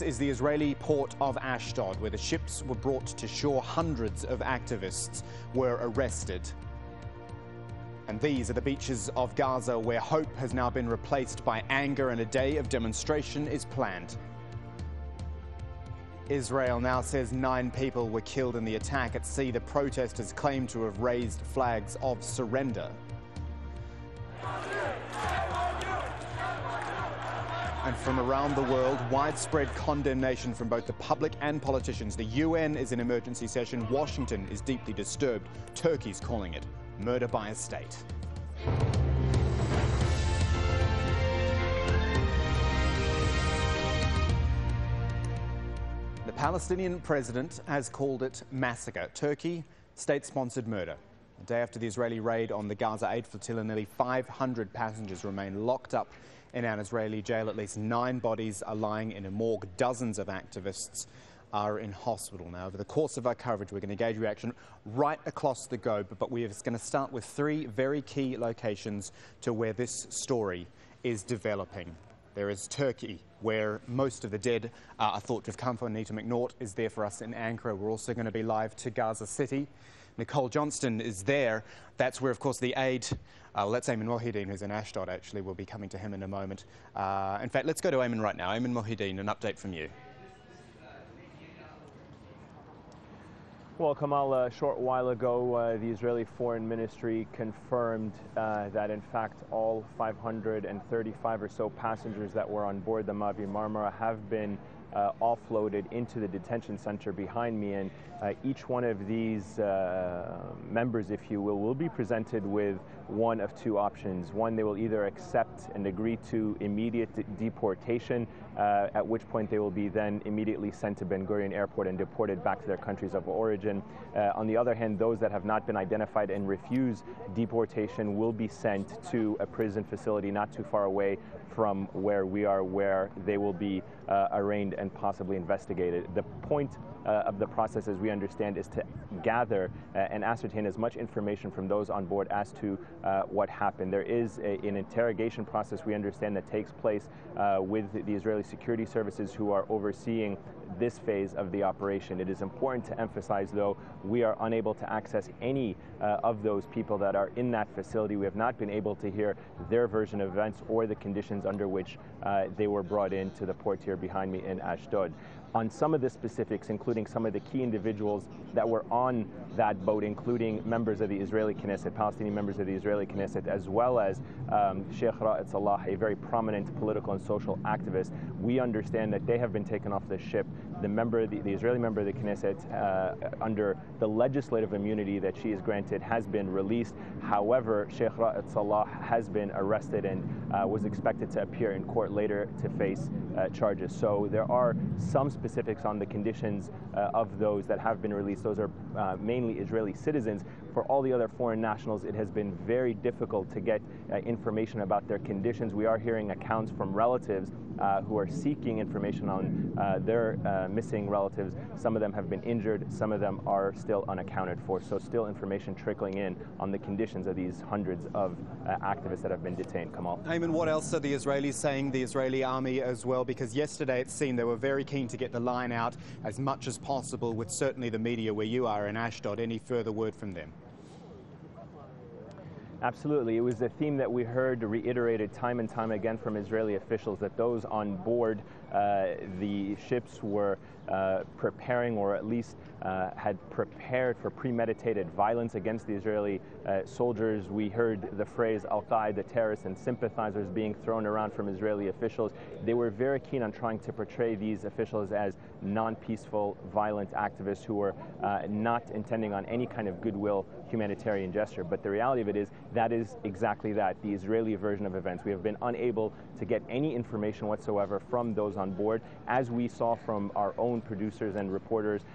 This is the Israeli port of Ashdod, where the ships were brought to shore. Hundreds of activists were arrested. And these are the beaches of Gaza, where hope has now been replaced by anger, and a day of demonstration is planned. Israel now says 9 people were killed in the attack at sea. The protesters claim to have raised flags of surrender. And from around the world, widespread condemnation from both the public and politicians. The UN is in emergency session. Washington is deeply disturbed. Turkey's calling it murder by a state. The Palestinian president has called it massacre. Turkey, state-sponsored murder. A day after the Israeli raid on the Gaza aid flotilla, nearly 500 passengers remain locked up in an Israeli jail. At least 9 bodies are lying in a morgue. Dozens of activists are in hospital now. Over the course of our coverage, we're going to gauge reaction right across the globe, but we're going to start with 3 very key locations to where this story is developing. There is Turkey, where most of the dead are thought to have come from. Anita McNaught is there for us in Ankara. We're also going to be live to Gaza City. Nicole Johnston is there. That's where, of course, the aid, that's Ayman Mohideen, who's in Ashdod, actually. We'll be coming to him in a moment. In fact, let's go to Ayman right now. Ayman Mohideen, an update from you. Well, Kamal, a short while ago, the Israeli Foreign Ministry confirmed that, in fact, all 535 or so passengers that were on board the Mavi Marmara have been offloaded into the detention center behind me, and each one of these members, if you will be presented with one of 2 options. One, they will either accept and agree to immediate deportation, at which point they will be then immediately sent to Ben Gurion Airport and deported back to their countries of origin. On the other hand, those that have not been identified and refuse deportation will be sent to a prison facility not too far away from where we are, where they will be arraigned and possibly investigated. The point of the process, as we understand, is to gather and ascertain as much information from those on board as to what happened. There is an interrogation process, we understand, that takes place with the Israeli security services, who are overseeing this phase of the operation. It is important to emphasize, though, we are unable to access any of those people that are in that facility. We have not been able to hear their version of events or the conditions under which they were brought into the port here behind me in Ashdod. On some of the specifics, including some of the key individuals that were on that boat, including members of the Israeli Knesset, Palestinian members of the Israeli Knesset, as well as Sheikh Ra'ad Salah, a very prominent political and social activist, we understand that they have been taken off the ship. The Israeli member of the Knesset, under the legislative immunity that she is granted, has been released. However, Sheikh Ra'ad Salah has been arrested and was expected to appear in court later to face charges. So there are some specifics on the conditions of those that have been released. Those are mainly Israeli citizens. For all the other foreign nationals, it has been very difficult to get information about their conditions. We are hearing accounts from relatives who are seeking information on their missing relatives. Some of them have been injured, some of them are still unaccounted for. So still information trickling in on the conditions of these hundreds of activists that have been detained. Kamal. Ayman, what else are the Israelis saying, the Israeli army as well? Because yesterday it seemed they were very keen to get the line out as much as possible with certainly the media where you are in Ashdod. Any further word from them? Absolutely. It was a theme that we heard reiterated time and time again from Israeli officials, that those on board the ships were preparing, or at least had prepared for premeditated violence against the Israeli soldiers. We heard the phrase Al-Qaeda terrorists and sympathizers being thrown around from Israeli officials. They were very keen on trying to portray these officials as non-peaceful, violent activists who were not intending on any kind of goodwill humanitarian gesture. But the reality of it is that is exactly that, the Israeli version of events. We have been unable to get any information whatsoever from those on board. As we saw from our own producers and reporters,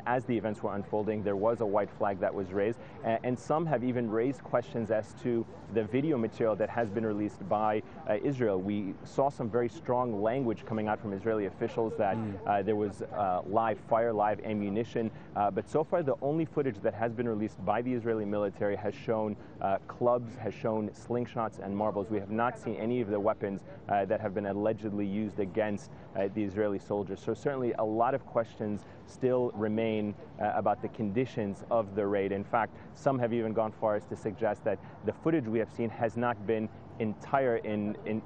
as the events were unfolding, there was a white flag that was raised, and some have even raised questions as to the video material that has been released by Israel. We saw some very strong language coming out from Israeli officials that there was live fire, live ammunition, but so far the only footage that has been released by the Israeli military has shown clubs, has shown slingshots and marbles. We have not seen any of the weapons that have been allegedly used against the Israeli soldiers. So certainly a lot of questions still remain about the conditions of the raid. In fact, some have even gone far as to suggest that the footage we have seen has not been in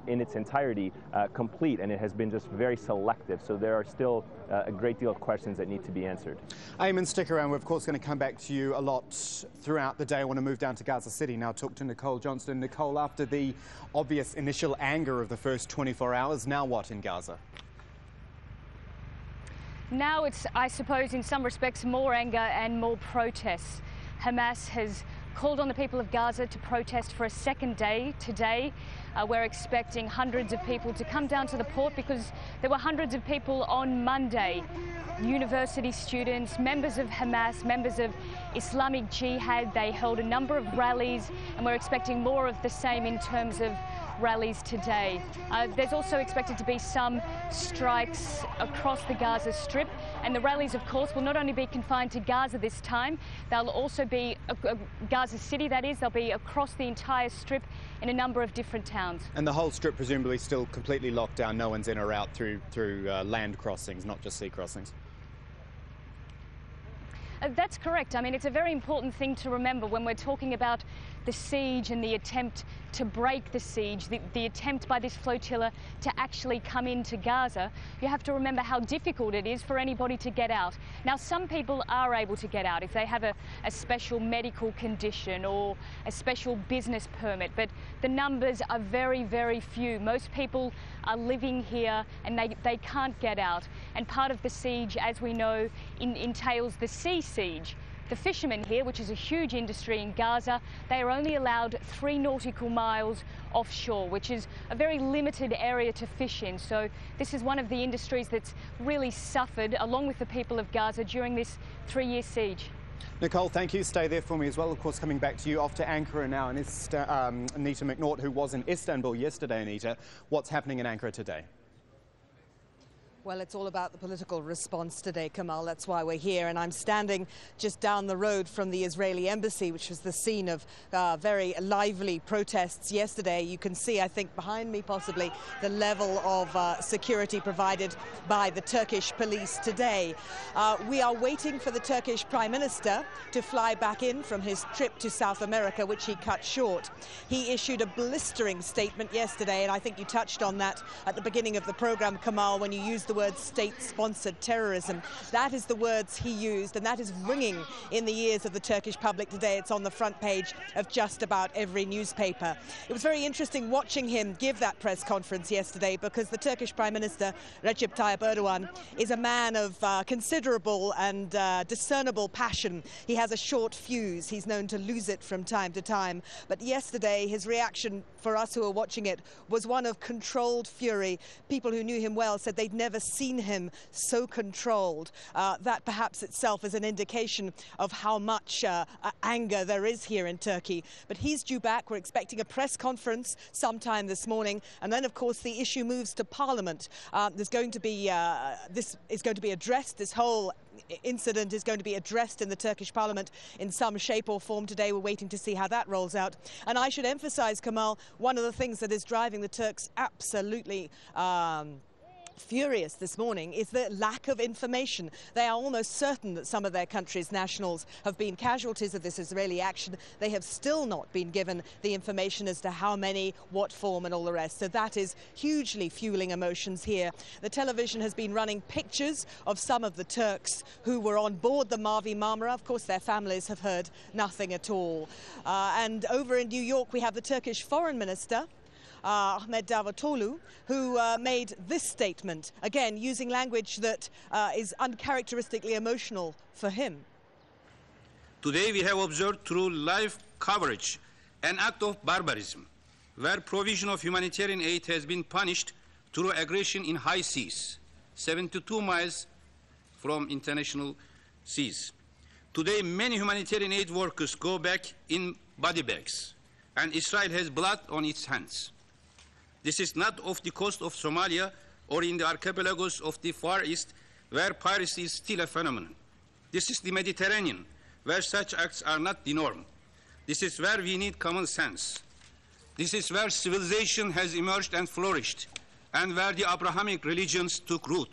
its entirety complete, and it has been just very selective. So there are still a great deal of questions that need to be answered. Eamon, stick around. We're of course going to come back to you a lot throughout the day. I want to move down to Gaza City now, talk to Nicole Johnston. Nicole, after the obvious initial anger of the first 24 hours, now what in Gaza? Now it's, I suppose, in some respects, more anger and more protests. Hamas has called on the people of Gaza to protest for a second day today. We're expecting hundreds of people to come down to the port because there were hundreds of people on Monday. University students, members of Hamas, members of Islamic Jihad, they held a number of rallies, and we're expecting more of the same in terms of rallies today. There's also expected to be some strikes across the Gaza Strip, and the rallies, of course, will not only be confined to Gaza this time, they'll also be Gaza City, that is, they'll be across the entire Strip in a number of different towns. And the whole Strip presumably still completely locked down, no one's in or out through land crossings, not just sea crossings. That's correct. I mean, it's a very important thing to remember when we're talking about the siege and the attempt to break the siege, the attempt by this flotilla to actually come into Gaza. You have to remember how difficult it is for anybody to get out. Now, some people are able to get out if they have a special medical condition or a special business permit, but the numbers are very, very few. Most people are living here and they can't get out. And part of the siege, as we know, entails the sea siege. The fishermen here, which is a huge industry in Gaza, they are only allowed 3 nautical miles offshore, which is a very limited area to fish in. So this is one of the industries that's really suffered, along with the people of Gaza, during this 3-year siege. Nicole, thank you. Stay there for me as well. Of course, coming back to you off to Ankara now, and Anita McNaught, who was in Istanbul yesterday. Anita, what's happening in Ankara today? Well, it's all about the political response today, Kamal. That's why we're here. And I'm standing just down the road from the Israeli embassy, which was the scene of very lively protests yesterday. You can see, I think, behind me possibly, the level of security provided by the Turkish police today. We are waiting for the Turkish Prime Minister to fly back in from his trip to South America, which he cut short. He issued a blistering statement yesterday, and I think you touched on that at the beginning of the program, Kamal, when you used the word state-sponsored terrorism. That is the words he used, and that is ringing in the ears of the Turkish public today. It's on the front page of just about every newspaper. It was very interesting watching him give that press conference yesterday, because the Turkish Prime Minister, Recep Tayyip Erdogan, is a man of considerable and discernible passion. He has a short fuse. He's known to lose it from time to time. But yesterday, his reaction, for us who are watching it, was one of controlled fury. People who knew him well said they'd never seen him so controlled. That perhaps itself is an indication of how much anger there is here in Turkey. But he's due back. We're expecting a press conference sometime this morning, and then of course the issue moves to Parliament. There's going to be this is going to be addressed. This whole incident is going to be addressed in the Turkish Parliament in some shape or form today. We're waiting to see how that rolls out. And I should emphasize, Kamal, one of the things that is driving the Turks absolutely furious this morning is the lack of information. They are almost certain that some of their country's nationals have been casualties of this Israeli action. They have still not been given the information as to how many, what form, and all the rest. So that is hugely fueling emotions here. The television has been running pictures of some of the Turks who were on board the Mavi Marmara. Of course, their families have heard nothing at all. And over in New York, we have the Turkish Foreign Minister, Ahmet Davutoglu, who made this statement, again using language that is uncharacteristically emotional for him. Today we have observed through live coverage an act of barbarism, where provision of humanitarian aid has been punished through aggression in high seas, 72 miles from international seas. Today many humanitarian aid workers go back in body bags, and Israel has blood on its hands. This is not off the coast of Somalia or in the archipelagos of the Far East, where piracy is still a phenomenon. This is the Mediterranean, where such acts are not the norm. This is where we need common sense. This is where civilization has emerged and flourished, and where the Abrahamic religions took root.